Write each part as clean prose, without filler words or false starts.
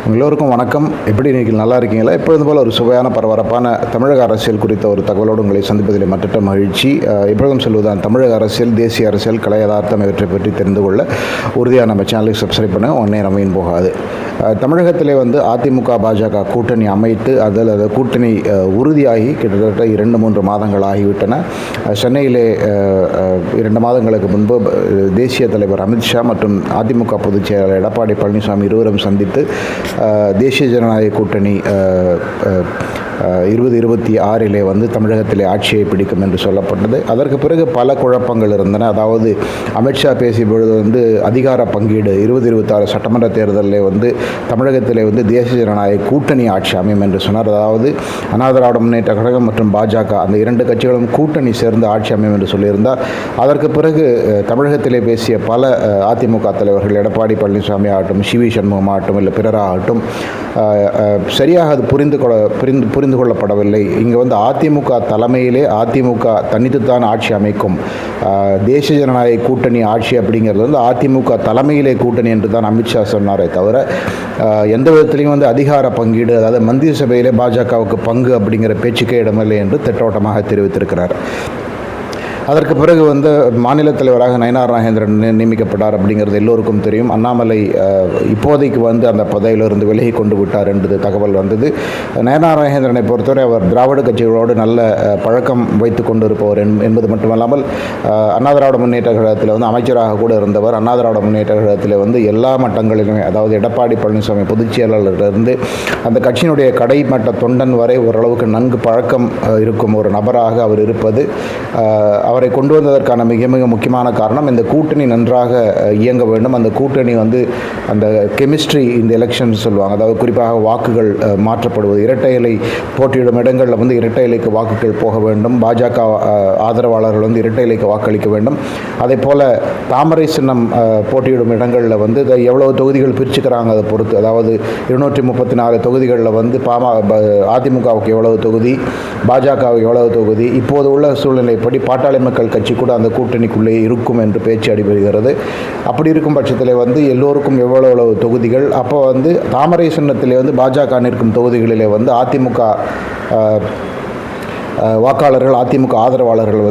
எல்லோருக்கும் வணக்கம். எப்படி நீங்கள் நல்லா இருக்கீங்களா? எப்பொழுது போல் ஒரு சுவையான பரபரப்பான தமிழக அரசியல் குறித்த ஒரு தகவலோடு உங்களை சந்திப்பதில் மற்ற மகிழ்ச்சி. எப்பொழுதும் சொல்வதுதான், தமிழக அரசியல், தேசிய அரசியல், கலை யதார்த்தம் இவற்றை பற்றி தெரிந்து கொள்ள உறுதியாக நம்ம சேனலுக்கு சப்ஸ்கிரைப் பண்ண ஒன்றே நமையின் போகாது. தமிழகத்திலே அதிமுக பாஜக கூட்டணி அமைத்து அதில் கூட்டணி உறுதியாகி கிட்டத்தட்ட 2-3 மாதங்கள் ஆகிவிட்டன. சென்னையிலே 2 மாதங்களுக்கு முன்பு தேசிய தலைவர் அமித்ஷா மற்றும் அதிமுக பொதுச் செயலாளர் எடப்பாடி பழனிசாமி இருவரும் சந்தித்து தேசிய ஜனநாயக கூட்டணி 2026 தமிழகத்திலே ஆட்சியை பிடிக்கும் என்று சொல்லப்பட்டது. அதற்கு பிறகு பல குழப்பங்கள் இருந்தன. அதாவது அமித்ஷா பேசிய பொழுது அதிகார பங்கீடு 2026 சட்டமன்ற தேர்தலில் தமிழகத்திலே தேசிய ஜனநாயக கூட்டணி ஆட்சி அமையும் என்று சொன்னார். அதாவது அண்ணா திராவிட முன்னேற்ற கழகம் மற்றும் பாஜக அந்த 2 கட்சிகளும் கூட்டணி சேர்ந்து ஆட்சி அமையும் என்று சொல்லியிருந்தார். அதற்கு பிறகு தமிழகத்திலே பேசிய பல அதிமுக தலைவர்கள், எடப்பாடி பழனிசாமி ஆகட்டும், சி வி சண்முகம் ஆகட்டும், இல்லை பிறராகட்டும், சரியாக அது புரிந்து கொள்ளப்படவில்லை. இங்கே அதிமுக தலைமையிலே அதிமுக தனித்துத்தான் ஆட்சி அமைக்கும், தேசிய ஜனநாயக கூட்டணி ஆட்சி அப்படிங்கிறது அதிமுக தலைமையிலே கூட்டணி என்று தான் அமித்ஷா சொன்னாரே தவிர எந்த விதத்திலையும் அதிகார பங்கீடு, அதாவது மந்திரி சபையிலே பாஜகவுக்கு பங்கு அப்படிங்கிற பேச்சுக்கே இடமில்லை என்று திட்டவட்டமாக தெரிவித்திருக்கிறார். அதற்கு பிறகு மாநில தலைவராக நயினார் நாகேந்திரன் நியமிக்கப்பட்டார் அப்படிங்கிறது எல்லோருக்கும் தெரியும். அண்ணாமலை இப்போதைக்கு அந்த பதவியிலிருந்து விலகி கொண்டு விட்டார் என்று தகவல் வந்தது. நயினார் நாகேந்திரனை பொறுத்தவரை அவர் திராவிட கட்சிகளோடு நல்ல பழக்கம் வைத்து கொண்டு இருப்பவர் என்பது மட்டுமல்லாமல் அண்ணா திராவிட முன்னேற்ற கழகத்தில் அமைச்சராக கூட இருந்தவர். அண்ணா திராவிட முன்னேற்ற கழகத்தில் எல்லா மட்டங்களிலுமே, அதாவது எடப்பாடி பழனிசாமி பொதுச் செயலாளரிலிருந்து அந்த கட்சியினுடைய கடைமட்ட தொண்டன் வரை ஓரளவுக்கு நன்கு பழக்கம் இருக்கும் ஒரு நபராக அவர் இருப்பது, அவரை கொண்டு வந்ததற்கான மிக மிக முக்கியமான காரணம் இந்த கூட்டணி நன்றாக இயங்க வேண்டும். அந்த கூட்டணி அந்த கெமிஸ்ட்ரி இந்த எலெக்ஷன் சொல்லுவாங்க, அதாவது குறிப்பாக வாக்குகள் மாற்றப்படுவது, இரட்டை இலை போட்டியிடும் இடங்களில் இரட்டை இலைக்கு வாக்குகள் போக வேண்டும். பாஜக ஆதரவாளர்கள் இரட்டை இலைக்கு வாக்களிக்க வேண்டும். அதே போல் தாமரை சின்னம் போட்டியிடும் இடங்களில் எவ்வளவு தொகுதிகள் பிரிச்சுக்கிறாங்க அதை பொறுத்து, அதாவது 234 தொகுதிகளில் அதிமுகவுக்கு எவ்வளவு தொகுதி, பாஜகவுக்கு எவ்வளவு தொகுதி, இப்போது உள்ள சூழ்நிலைப்படி பாட்டாளி மக்கள் கட்சி கூட அந்த கூட்டணிக்குள்ளே இருக்கும் என்று பேச்சு அடிபடுகிறது. அப்படி இருக்கும் பட்சத்தில் எல்லோருக்கும் எவ்வளவு தொகுதிகள், அப்போ தாமரை சின்னத்திலே பாஜக நிற்கும் தொகுதிகளிலே அதிமுக வாக்காளர்கள், அதிமுக ஆதரவாளர்கள்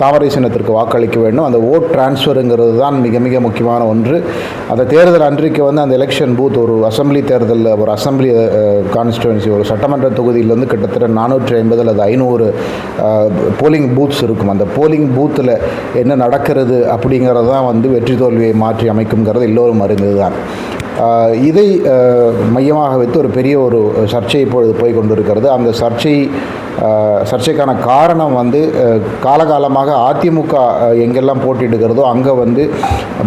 தாமரை சின்னத்திற்கு வாக்களிக்க வேண்டும். அந்த ஓட் டிரான்ஸ்ஃபருங்கிறது தான் மிக மிக முக்கியமான ஒன்று. அந்த தேர்தல் அன்றைக்கு அந்த எலெக்ஷன் பூத், ஒரு அசம்பிளி தேர்தலில், ஒரு அசம்பிளி கான்ஸ்டிடுவன்சி, ஒரு சட்டமன்ற தொகுதியில் கிட்டத்தட்ட 450 அல்லது 500 போலிங் பூத்ஸ் இருக்கும். அந்த போலிங் பூத்தில் என்ன நடக்கிறது அப்படிங்கிறது தான் வெற்றி தோல்வியை மாற்றி அமைக்குங்கிறது எல்லோரும் அறிந்தது தான். இதை மையமாக வைத்து ஒரு பெரிய ஒரு சர்ச்சை இப்பொழுது போய் கொண்டிருக்கிறது. அந்த சர்ச்சைக்கான காரணம் காலகாலமாக அதிமுக எங்கெல்லாம் போட்டியிடுகிறதோ அங்கே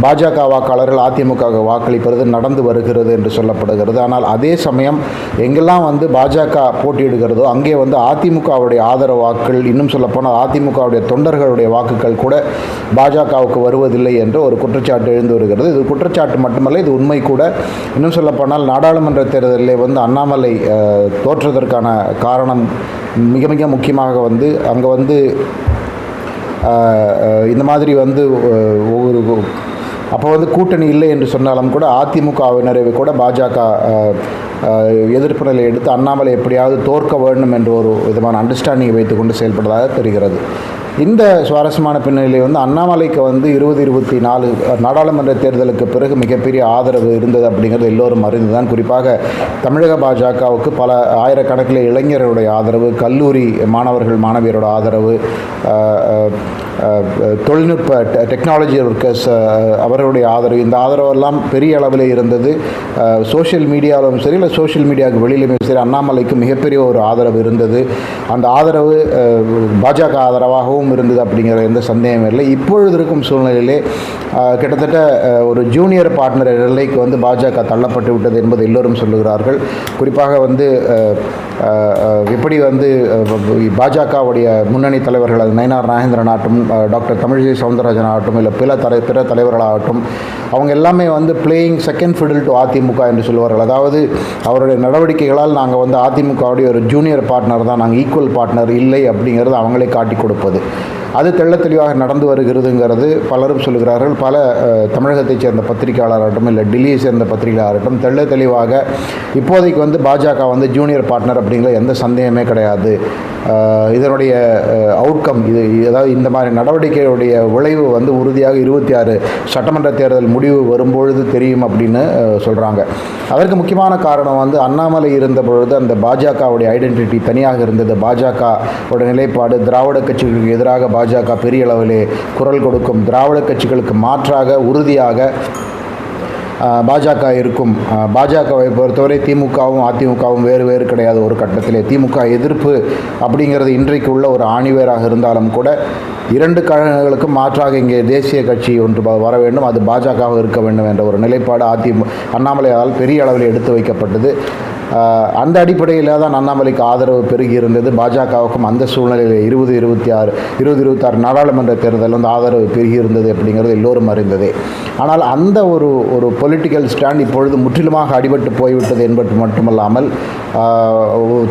பாஜக வாக்காளர்கள் அதிமுக வாக்களிப்பது நடந்து வருகிறது என்று சொல்லப்படுகிறது. ஆனால் அதே சமயம் எங்கெல்லாம் பாஜக போட்டியிடுகிறதோ அங்கே அதிமுகவுடைய ஆதரவு வாக்குகள், இன்னும் சொல்லப்போனால் அதிமுகவுடைய தொண்டர்களுடைய வாக்குகள் கூட பாஜகவுக்கு வருவதில்லை என்ற ஒரு குற்றச்சாட்டு எழுந்து வருகிறது. இது குற்றச்சாட்டு மட்டுமல்ல, இது உண்மை கூட. இன்னும் சொல்லப்போனால் நாடாளுமன்ற தேர்தலில் அண்ணாமலை தோற்றதற்கான காரணம் மிக மிக முக்கியமாக அங்கே இந்த மாதிரி ஒவ்வொரு அப்போ கூட்டணி இல்லை என்று சொன்னாலும் கூட அதிமுகவினரை கூட பாஜக எதிர்ப்பு நிலை எடுத்து அண்ணாமலை எப்படியாவது தோற்க வேண்டும் என்ற ஒரு விதமான அண்டர்ஸ்டாண்டிங்கை வைத்துக்கொண்டு செயல்படுவதாக தெரிகிறது. இந்த சுவாரஸ்யமான பின்னணியில் அண்ணாமலைக்கு 2024 நாடாளுமன்ற தேர்தலுக்கு பிறகு மிகப்பெரிய ஆதரவு இருந்தது அப்படிங்கிறது எல்லோரும் அறிந்துதான். குறிப்பாக தமிழக பாஜகவுக்கு பல ஆயிரக்கணக்கில் இளைஞர்களுடைய ஆதரவு, கல்லூரி மாணவர்கள் மாணவியரோட ஆதரவு, தொழில்நுட்ப டெக்னாலஜி ஒர்க்கர்ஸ் அவர்களுடைய ஆதரவு, இந்த ஆதரவெல்லாம் பெரிய அளவில் இருந்தது. சோஷியல் மீடியாவிலும் சரி, இல்லை சோஷியல் மீடியாவுக்கு வெளியிலுமே சரி, அண்ணாமலைக்கு மிகப்பெரிய ஒரு ஆதரவு இருந்தது. அந்த ஆதரவு பாஜக ஆதரவாகவும் இருந்தது அப்படிங்கிற எந்த சந்தேகமும் இல்லை. இப்பொழுது இருக்கும் சூழ்நிலையிலே கிட்டத்தட்ட ஒரு ஜூனியர் பார்ட்னர் நிலைக்கு பாஜக தள்ளப்பட்டு விட்டது என்பது எல்லோரும் சொல்லுகிறார்கள். குறிப்பாக எப்படி பாஜகவுடைய முன்னணி தலைவர்கள், அது நயினார் நாகேந்திரன் ஆகட்டும், டாக்டர் தமிழிசை சவுந்தரராஜன் ஆகட்டும், இல்லை பிற தலைவர்களாகட்டும், அவங்க எல்லாமே பிளேயிங் செகண்ட் ஃபிடில் டு அதிமுக என்று சொல்லுவார்கள். அதாவது அவருடைய நடவடிக்கைகளால் நாங்கள் அதிமுகவுடைய ஒரு ஜூனியர் பார்ட்னர் தான், நாங்கள் ஈக்குவல் பார்ட்னர் இல்லை அப்படிங்கிறது அவங்களே காட்டி கொடுப்பது. அது தெள்ளத் தெளிவாக நடந்து வருகிறதுங்கிறது பலரும் சொல்கிறார்கள். பல தமிழகத்தைச் சேர்ந்த பத்திரிகையாளராகட்டும் இல்லை டெல்லியை சேர்ந்த பத்திரிகையாளராகட்டும் தெள்ளத் தெளிவாக இப்போதைக்கு வந்து பாஜக வந்து ஜூனியர் பார்ட்னர் அப்படிங்கிற எந்த சந்தேகமே கிடையாது. இதனுடைய அவுட்கம் அதாவது இந்த மாதிரி நடவடிக்கையுடைய விளைவு வந்து உறுதியாக 26 சட்டமன்ற தேர்தல் முடிவு வரும்பொழுது தெரியும் அப்படின்னு சொல்கிறாங்க. அதற்கு முக்கியமான காரணம் வந்து அண்ணாமலை இருந்த பொழுது அந்த பாஜகவுடைய ஐடென்டிட்டி தனியாக இருந்தது. பாஜகவோட நிலைப்பாடு திராவிட கட்சிகளுக்கு எதிராக பாஜக பெரிய அளவிலே குரல் கொடுக்கும், திராவிட கட்சிகளுக்கு மாற்றாக உறுதியாக பாஜக இருக்கும். பாஜகவை பொறுத்தவரை திமுகவும் அதிமுகவும் வேறு வேறு கிடையாது. ஒரு கட்டத்திலே திமுக எதிர்ப்பு அப்படிங்கிறது இன்றைக்கு உள்ள ஒரு ஆணிவேராக இருந்தாலும் கூட 2 கழகங்களுக்கும் மாற்றாக இங்கே தேசிய கட்சி ஒன்று வர வேண்டும், அது பாஜகவாக இருக்க வேண்டும் என்ற ஒரு நிலைப்பாடு அண்ணாமலையால் பெரிய அளவில் எடுத்து வைக்கப்பட்டது. அந்த அடிப்படையில் தான் அண்ணாமலைக்கு ஆதரவு பெருகி இருந்தது. பாஜகவுக்கும் அந்த சூழ்நிலையில் 2026 நாடாளுமன்ற தேர்தல் வந்து ஆதரவு பெருகி இருந்தது அப்படிங்கிறது எல்லோரும் அறிந்ததே. ஆனால் அந்த ஒரு பொலிட்டிக்கல் ஸ்டாண்ட் இப்பொழுது முற்றிலுமாக அடிபட்டு போய்விட்டது என்பது மட்டுமல்லாமல்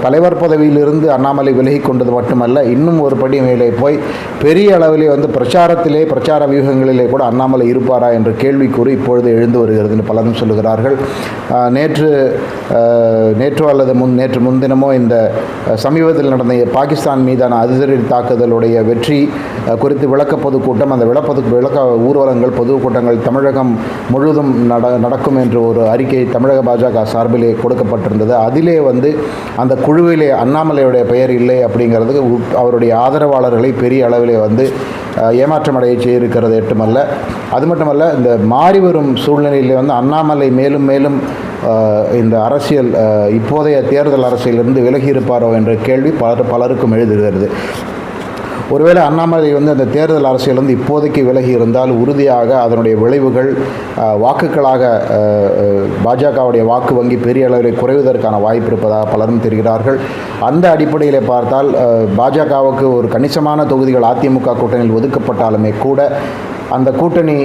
தலைவர் பதவியிலிருந்து அண்ணாமலை விலகி கொண்டது மட்டுமல்ல, இன்னும் ஒரு படி மேலே போய் பெரிய அளவிலே வந்து பிரச்சார வியூகங்களிலே கூட அண்ணாமலை இருப்பாரா என்ற கேள்விக்கூறி இப்பொழுது எழுந்து வருகிறது என்று பலரும் சொல்லுகிறார்கள். நேற்று அல்லது நேற்று முன்தினமோ இந்த சமீபத்தில் நடந்த பாகிஸ்தான் மீதான அதிரடி தாக்குதலுடைய வெற்றி குறித்து விளக்க பொதுக்கூட்டம், அந்த விளக்க ஊர்வலங்கள் பொதுக்கூட்டங்கள் தமிழகம் முழுவதும் நடக்கும் என்று ஒரு அறிக்கை தமிழக பாஜக சார்பிலே கொடுக்கப்பட்டிருந்தது. அதிலே வந்து அந்த குழுவிலே அண்ணாமலையுடைய பெயர் இல்லை அப்படிங்கிறதுக்கு அவருடைய ஆதரவாளர்களை பெரிய அளவிலே வந்து ஏமாற்றமடைய செய்திருக்கிறது அது மட்டுமல்ல இந்த மாறி வரும் சூழ்நிலையில் வந்து அண்ணாமலை மேலும் மேலும் இந்த அரசியல் இப்போதைய தேர்தல் அரசியலிருந்து விலகி இருப்பாரோ என்ற கேள்வி பலருக்கும் எழுதுகிறது. ஒருவேளை அண்ணாமலை வந்து அந்த தேர்தல் அரசியல் வந்து இப்போதைக்கு விலகி இருந்தால் உறுதியாக அதனுடைய விளைவுகள் வாக்குகளாக பாஜகவுடைய வாக்கு வங்கி பெரிய அளவில் குறைவதற்கான வாய்ப்பு இருப்பதாக பலரும் தெரிகிறார்கள். அந்த அடிப்படையில் பார்த்தால் பாஜகவுக்கு ஒரு கணிசமான தொகுதிகள் அதிமுக கூட்டணியில் ஒதுக்கப்பட்டாலுமே கூட அந்த கூட்டணி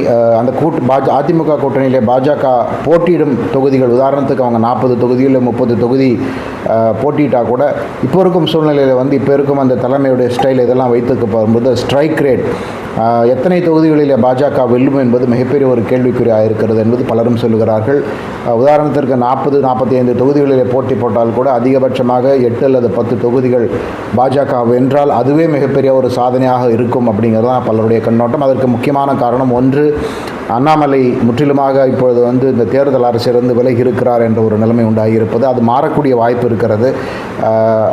அதிமுக கூட்டணியிலே பாஜக போட்டியிடும் தொகுதிகள், உதாரணத்துக்கு அவங்க 40 தொகுதியில் 30 தொகுதி போட்டியிட்டால் கூட இப்போ இருக்கும் சூழ்நிலையில் வந்து இப்போ இருக்கும் அந்த தலைமையுடைய ஸ்டைல் இதெல்லாம் வைத்துக்க போகும்போது ஸ்ட்ரைக் ரேட் எத்தனை தொகுதிகளில் பாஜக வெல்லும் என்பது மிகப்பெரிய ஒரு கேள்விக்குறியாக இருக்கிறது என்பது பலரும் சொல்லுகிறார்கள். உதாரணத்திற்கு 40-45 தொகுதிகளில் போட்டி போட்டால் கூட அதிகபட்சமாக 8 அல்லது 10 தொகுதிகள் பாஜக வென்றால் அதுவே மிகப்பெரிய ஒரு சாதனையாக இருக்கும் அப்படிங்கிறது தான் பலருடைய கண்ணோட்டம். அதற்கு முக்கியமான காரணம் ஒன்று, அண்ணாமலை முற்றிலுமாக இப்பொழுது வந்து இந்த தேர்தல் அரசிலிருந்து விலகி இருக்கிறார் என்ற ஒரு நிலைமை உண்டாகியிருப்பது. அது மாறக்கூடிய வாய்ப்பு இருக்கிறது.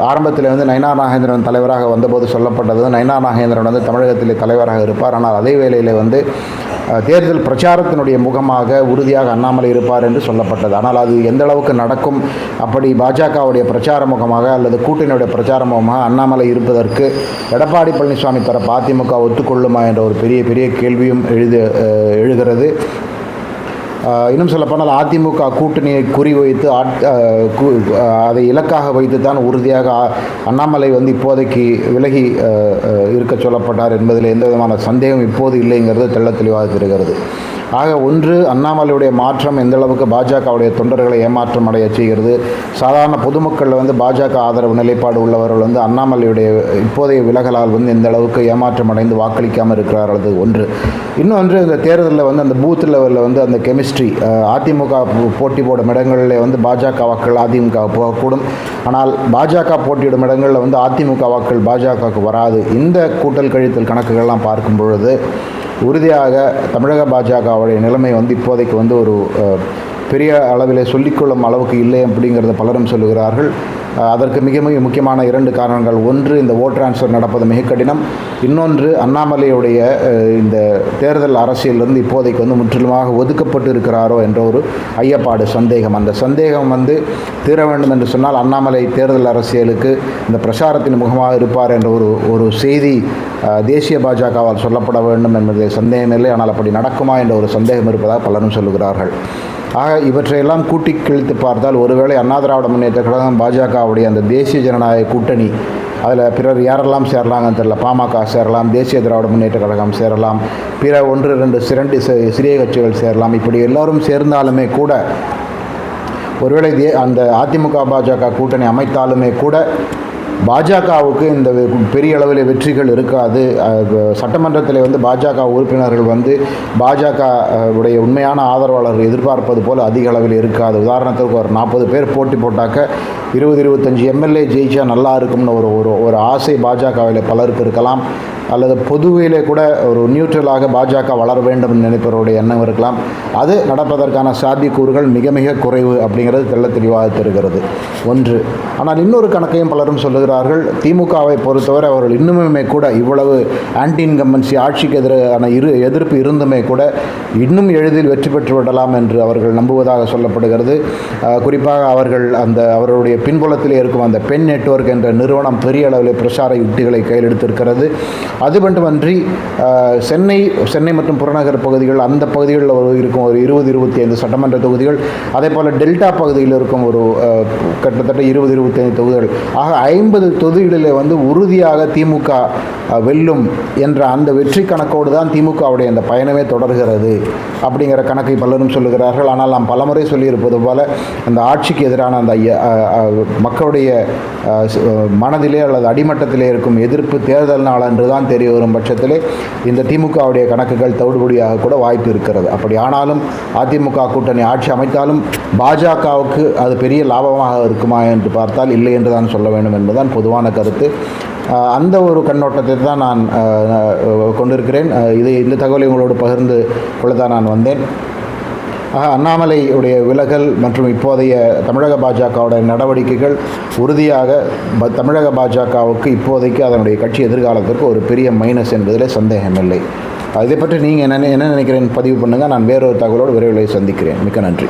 ஆரம்பத்தில் வந்து நயினார் நாகேந்திரன் தலைவராக வந்தபோது சொல்லப்பட்டது நயினார் நாகேந்திரன் வந்து தமிழகத்திலே தலைவராக இருப்பார், ஆனால் அதே வேளையில் வந்து தேர்தல் பிரச்சாரத்தினுடைய முகமாக உறுதியாக அண்ணாமலை இருப்பார் என்று சொல்லப்பட்டது. ஆனால் அது எந்த அளவுக்கு நடக்கும், அப்படி பாஜகவுடைய பிரச்சார முகமாக அல்லது கூட்டணியுடைய பிரச்சார முகமாக அண்ணாமலை இருப்பதற்கு எடப்பாடி பழனிசாமி தரப்பு அதிமுக ஒத்துக்கொள்ளுமா என்ற ஒரு பெரிய கேள்வியும் எழுகிறது. இன்னும் சொல்லப்போனால் அதிமுக கூட்டணியை குறிவைத்து அதை இலக்காக வைத்து தான் உறுதியாக அண்ணாமலை வந்து இப்போதைக்கு விலகி இருக்க சொல்லப்பட்டார் என்பதில் எந்த விதமான சந்தேகம் இப்போது இல்லைங்கிறது தெள்ளத் தெளிவாக தெரிகிறது. ஆக ஒன்று, அண்ணாமலையுடைய மாற்றம் எந்த அளவுக்கு பாஜகவுடைய தொண்டர்களை ஏமாற்றம் அடைய செய்கிறது. சாதாரண பொதுமக்களில் வந்து பாஜக ஆதரவு நிலைப்பாடு உள்ளவர்கள் வந்து அண்ணாமலையுடைய இப்போதைய விலகலால் வந்து எந்த அளவுக்கு ஏமாற்றம் அடைந்து வாக்களிக்காமல் இருக்கிறார்கள், அது ஒன்று. இன்னொன்று, இந்த தேர்தலில் வந்து அந்த பூத் லெவலில் வந்து அந்த கெமிஸ்ட்ரி அதிமுக போட்டி போடும் இடங்களில் வந்து பாஜக வாக்கள் அதிமுக போகக்கூடும், ஆனால் பாஜக போட்டியிடும் இடங்களில் வந்து அதிமுக வாக்கள் பாஜகவுக்கு வராது. இந்த கூட்டல் கழித்தல் கணக்குகள்லாம் பார்க்கும் பொழுது உறுதியாக தமிழக பாஜகவுடைய நிலைமை வந்து இப்போதைக்கு வந்து ஒரு பெரிய அளவில் சொல்லிக்கொள்ளும் அளவுக்கு இல்லை அப்படிங்கிறத பலரும் சொல்லுகிறார்கள். அதற்கு மிக முக்கியமான 2 காரணங்கள். ஒன்று, இந்த ஓட் டிரான்ஸ்ஃபர் நடப்பது மிக கடினம். இன்னொன்று, அண்ணாமலையுடைய இந்த தேர்தல் அரசியலிருந்து இப்போதைக்கு வந்து முற்றிலுமாக ஒதுக்கப்பட்டு இருக்கிறாரோ என்ற ஒரு ஐயப்பாடு, சந்தேகம். அந்த சந்தேகம் வந்து தீர வேண்டும் என்று சொன்னால் அண்ணாமலை தேர்தல் அரசியலுக்கு இந்த பிரச்சாரத்தின் முகமாக இருப்பார் என்ற ஒரு செய்தி தேசிய பாஜகவால் சொல்லப்பட வேண்டும் என்பதில் சந்தேகமில்லை. ஆனால் அப்படி நடக்குமா என்ற ஒரு சந்தேகம் இருப்பதாக பலரும் சொல்லுகிறார்கள். ஆக இவற்றையெல்லாம் கூட்டி கிழித்து பார்த்தால் ஒருவேளை அண்ணா திராவிட முன்னேற்ற கழகம் பாஜகவுடைய அந்த தேசிய ஜனநாயக கூட்டணி, அதில் பிறர் யாரெல்லாம் சேரலாங்கன்னு தெரியல. பாமக சேரலாம், தேசிய திராவிட முன்னேற்ற கழகம் சேரலாம், பிற 1-2 சிறிய கட்சிகள் சேரலாம். இப்படி எல்லோரும் சேர்ந்தாலுமே கூட, ஒருவேளை அந்த அதிமுக பாஜக கூட்டணி அமைத்தாலுமே கூட பாஜகவுக்கு இந்த பெரிய அளவில் வெற்றிகள் இருக்காது. சட்டமன்றத்தில் வந்து பாஜக உறுப்பினர்கள் வந்து பாஜக உடைய உண்மையான ஆதரவாளர்கள் எதிர்பார்ப்பது போல் அதிக அளவில் இருக்காது. உதாரணத்துக்கு ஒரு 40 பேர் போட்டி போட்டாக்க 20-25 எம்எல்ஏ ஜெயிச்சா நல்லா இருக்கும்னு ஒரு ஆசை பாஜகவில் பலருக்கு இருக்கலாம். அல்லது பொதுவிலே கூட ஒரு நியூட்ரலாக பாஜக வளர வேண்டும் நினைப்பவருடைய எண்ணம் இருக்கலாம். அது நடப்பதற்கான சாத்தியக்கூறுகள் மிக மிக குறைவு அப்படிங்கிறது தெள்ள தெளிவாக தெரிகிறது ஒன்று. ஆனால் இன்னொரு கணக்கையும் பலரும் சொல்லுகிறார்கள், திமுகவை பொறுத்தவரை அவர்கள் இன்னுமே கூட இவ்வளவு ஆன்டி இன்கம்பன்சி ஆட்சிக்கு எதிரான எதிர்ப்பு இருந்துமே கூட இன்னும் எளிதில் வெற்றி பெற்று விடலாம் என்று அவர்கள் நம்புவதாக சொல்லப்படுகிறது. குறிப்பாக அவர்களுடைய பின்புலத்திலே இருக்கும் அந்த பெண் நெட்வொர்க் என்ற நிறுவனம் பெரிய அளவில் பிரச்சார யுக்திகளை கையில் எடுத்திருக்கிறது. அது மட்டுமன்றி சென்னை மற்றும் புறநகர் பகுதிகள், அந்த பகுதிகளில் இருக்கும் ஒரு 20-25 சட்டமன்ற தொகுதிகள், அதே போல் டெல்டா பகுதியில் இருக்கும் ஒரு கிட்டத்தட்ட 20-25 தொகுதிகள் ஆக 50 தொகுதிகளிலே வந்து உறுதியாக திமுக வெல்லும் என்ற அந்த வெற்றி கணக்கோடு தான் திமுகவுடைய அந்த பயணமே தொடர்கிறது அப்படிங்கிற கணக்கை பலரும் சொல்லுகிறார்கள். ஆனால் நாம் பலமுறை சொல்லியிருப்பது போல அந்த ஆட்சிக்கு எதிரான அந்த மக்களுடைய மனதிலே அல்லது அடிமட்டத்திலே இருக்கும் எதிர்ப்பு தேர்தல் நாள் என்று தான் தெரிய வரும் பட்சத்திலே இந்த திமுகவுடைய கணக்குகள் தவிடுபடியாக கூட வாய்ப்பு இருக்கிறது. அப்படி ஆனாலும் அதிமுக கூட்டணி ஆட்சி அமைத்தாலும் பாஜகவுக்கு அது பெரிய லாபமாக இருக்குமா என்று பார்த்தால் இல்லை என்று தான் சொல்ல வேண்டும் என்பதுதான் பொதுவான கருத்து. அந்த ஒரு கண்ணோட்டத்தை தான் நான் கொண்டிருக்கிறேன். இந்த தகவலை உங்களோடு பகிர்ந்து கொள்ளத்தான் நான் வந்தேன். அண்ணாமலையுடைய விலகல் மற்றும் இப்போதைய தமிழக பாஜகவுடைய நடவடிக்கைகள் உறுதியாக தமிழக பாஜகவுக்கு இப்போதைக்கு அதனுடைய கட்சி எதிர்காலத்திற்கு ஒரு பெரிய மைனஸ் என்பதில் சந்தேகமில்லை. இதை பற்றி நீங்கள் என்ன நினைக்கிறேன்னு பதிவு பண்ணுங்கள். நான் வேறொரு தகவலோடு விரைவில் சந்திக்கிறேன். மிக்க நன்றி.